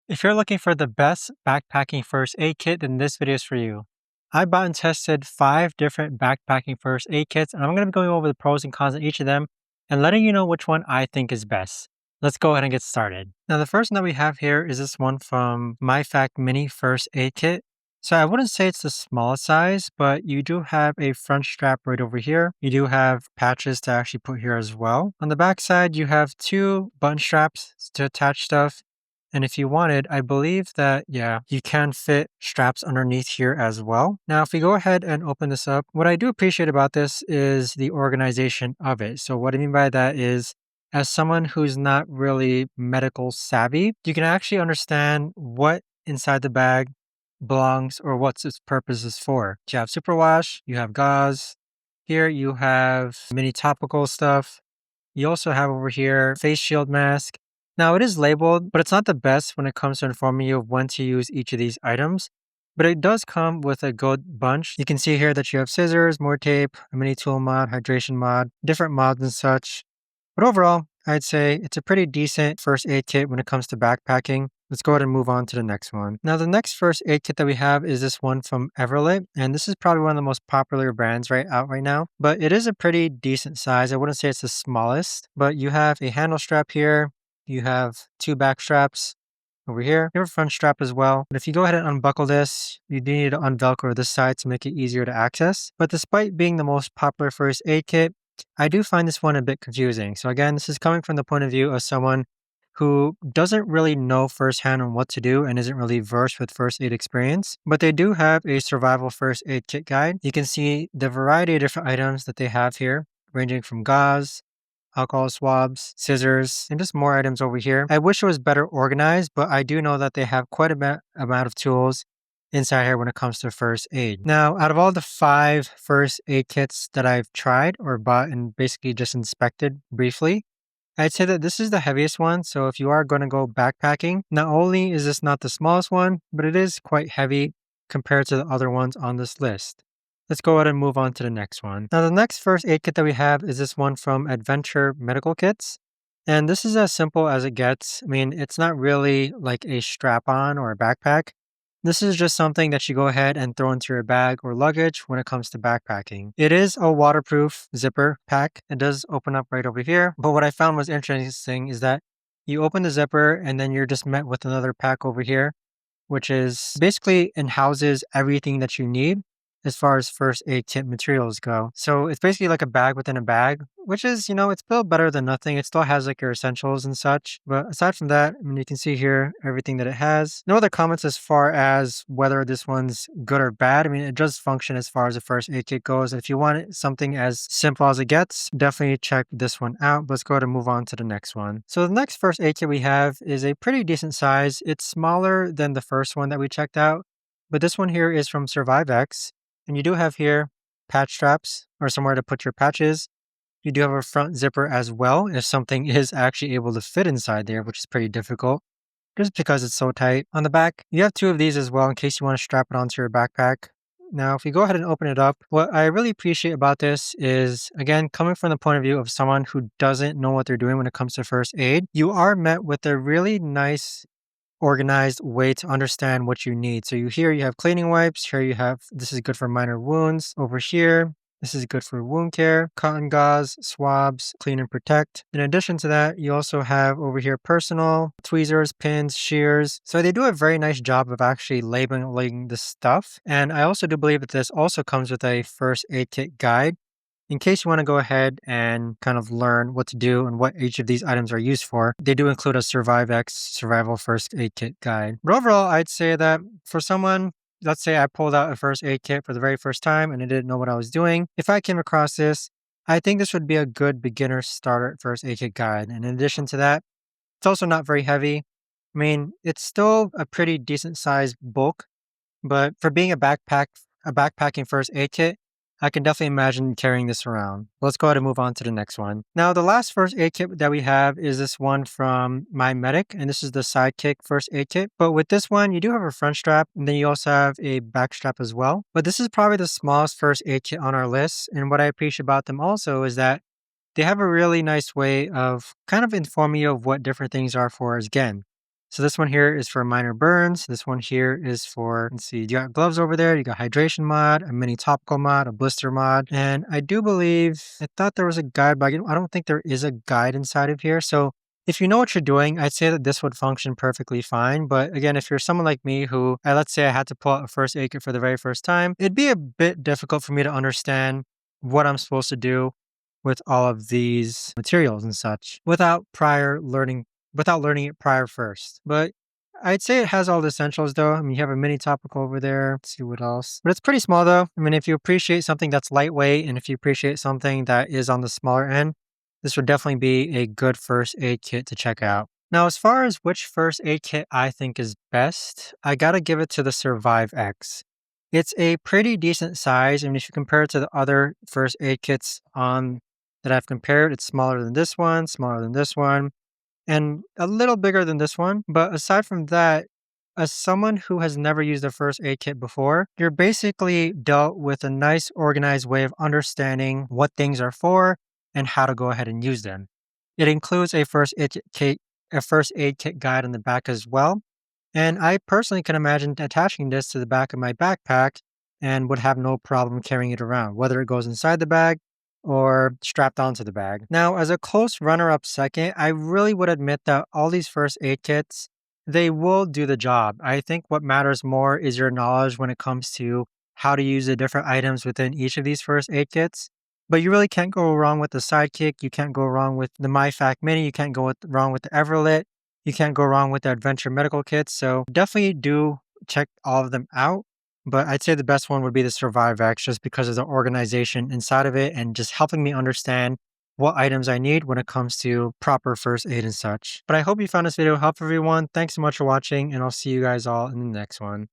If you're looking for the best backpacking first aid kit, then this video is for you. I bought and tested 5 different backpacking first aid kits, and I'm going to be going over the pros and cons of each of them and letting you know which one I think is best. Let's go ahead and get started. Now, the first one that we have here is this one from MyFact Mini First Aid Kit. So I wouldn't say it's the smallest size, but you do have a front strap right over here. You do have patches to actually put here as well. On the back side, you have 2 button straps to attach stuff. And if you wanted, I believe that, yeah, you can fit straps underneath here as well. Now, if we go ahead and open this up, what I do appreciate about this is the organization of it. So what I mean by that is, as someone who's not really medical savvy, you can actually understand what inside the bag belongs or what's its purpose is for. You have superwash, you have gauze. Here you have mini topical stuff. You also have over here face shield mask. Now it is labeled, but it's not the best when it comes to informing you of when to use each of these items. But it does come with a good bunch. You can see here that you have scissors, more tape, a mini tool mod, hydration mod, different mods and such. But overall, I'd say it's a pretty decent first aid kit when it comes to backpacking. Let's go ahead and move on to the next one. Now, the next first aid kit that we have is this one from Everlit, and this is probably one of the most popular brands out right now. But it is a pretty decent size. I wouldn't say it's the smallest, but you have a handle strap here. You have 2 back straps over here. You have a front strap as well. But if you go ahead and unbuckle this, you do need to unvelcro this side to make it easier to access. But despite being the most popular first aid kit, I do find this one a bit confusing. So again, this is coming from the point of view of someone who doesn't really know firsthand on what to do and isn't really versed with first aid experience. But they do have a survival first aid kit guide. You can see the variety of different items that they have here, ranging from gauze, alcohol swabs, scissors, and just more items over here. I wish it was better organized, but I do know that they have quite a amount of tools inside here when it comes to first aid. Now, out of all the 5 first aid kits that I've tried or bought and basically just inspected briefly, I'd say that this is the heaviest one. So if you are going to go backpacking, not only is this not the smallest one, but it is quite heavy compared to the other ones on this list. Let's go ahead and move on to the next one. Now, the next first aid kit that we have is this one from Adventure Medical Kits. And this is as simple as it gets. I mean, it's not really like a strap on or a backpack. This is just something that you go ahead and throw into your bag or luggage when it comes to backpacking. It is a waterproof zipper pack. It does open up right over here. But what I found was interesting is that you open the zipper and then you're just met with another pack over here, which is basically and houses everything that you need as far as first aid kit materials go. So it's basically like a bag within a bag, which is, it's still better than nothing. It still has like your essentials and such. But aside from that, I mean, you can see here everything that it has. No other comments as far as whether this one's good or bad. I mean, it does function as far as a first aid kit goes. If you want something as simple as it gets, definitely check this one out. Let's go ahead and move on to the next one. So the next first aid kit we have is a pretty decent size. It's smaller than the first one that we checked out, but this one here is from SurviveX. And you do have here patch straps or somewhere to put your patches. You do have a front zipper as well if something is actually able to fit inside there, which is pretty difficult just because it's so tight. On the back, you have 2 of these as well in case you want to strap it onto your backpack. Now, if you go ahead and open it up, what I really appreciate about this is, again, coming from the point of view of someone who doesn't know what they're doing when it comes to first aid, you are met with a really nice organized way to understand what you need. So you have cleaning wipes. Here you have, this is good for minor wounds. Over here, this is good for wound care, cotton gauze, swabs, clean and protect. In addition to that, you also have over here personal, tweezers, pins, shears. So they do a very nice job of actually labeling the stuff. And I also do believe that this also comes with a first aid kit guide in case you want to go ahead and kind of learn what to do and what each of these items are used for. They do include a SurviveX Survival First Aid Kit guide. But overall, I'd say that for someone, let's say I pulled out a first aid kit for the very first time and I didn't know what I was doing. If I came across this, I think this would be a good beginner starter first aid kit guide. And in addition to that, it's also not very heavy. I mean, it's still a pretty decent sized bulk, but for being a backpacking first aid kit, I can definitely imagine carrying this around. Let's go ahead and move on to the next one. Now, the last first aid kit that we have is this one from My Medic, and this is the Sidekick first aid kit. But with this one, you do have a front strap, and then you also have a back strap as well. But this is probably the smallest first aid kit on our list, and what I appreciate about them also is that they have a really nice way of kind of informing you of what different things are for, again, So this one here is for minor burns. This one here is for, let's see, you got gloves over there. You got hydration mod, a mini topical mod, a blister mod. And I do believe, I thought there was a guide, but I don't think there is a guide inside of here. So if you know what you're doing, I'd say that this would function perfectly fine. But again, if you're someone like me who, let's say I had to pull out a first aid kit for the very first time, it'd be a bit difficult for me to understand what I'm supposed to do with all of these materials and such without learning it prior first. But I'd say it has all the essentials though. I mean, you have a mini topical over there. Let's see what else. But it's pretty small though. I mean, if you appreciate something that's lightweight and if you appreciate something that is on the smaller end, this would definitely be a good first aid kit to check out. Now, as far as which first aid kit I think is best, I gotta give it to the Survive X. It's a pretty decent size. I mean, if you compare it to the other first aid kits on that I've compared, it's smaller than this one, smaller than this one, and a little bigger than this one. But aside from that, as someone who has never used a first aid kit before, you're basically dealt with a nice organized way of understanding what things are for and how to go ahead and use them. It includes a first aid kit guide on the back as well. And I personally can imagine attaching this to the back of my backpack and would have no problem carrying it around, whether it goes inside the bag or strapped onto the bag. Now, as a close runner up second, I really would admit that all these first aid kits, they will do the job. I think what matters more is your knowledge when it comes to how to use the different items within each of these first aid kits. But you really can't go wrong with the Sidekick. You can't go wrong with the MyFac Mini. You can't wrong with the Everlit. You can't go wrong with the Adventure Medical Kits. So definitely do check all of them out. But I'd say the best one would be the Survive X just because of the organization inside of it and just helping me understand what items I need when it comes to proper first aid and such. But I hope you found this video helpful, everyone. Thanks so much for watching, and I'll see you guys all in the next one.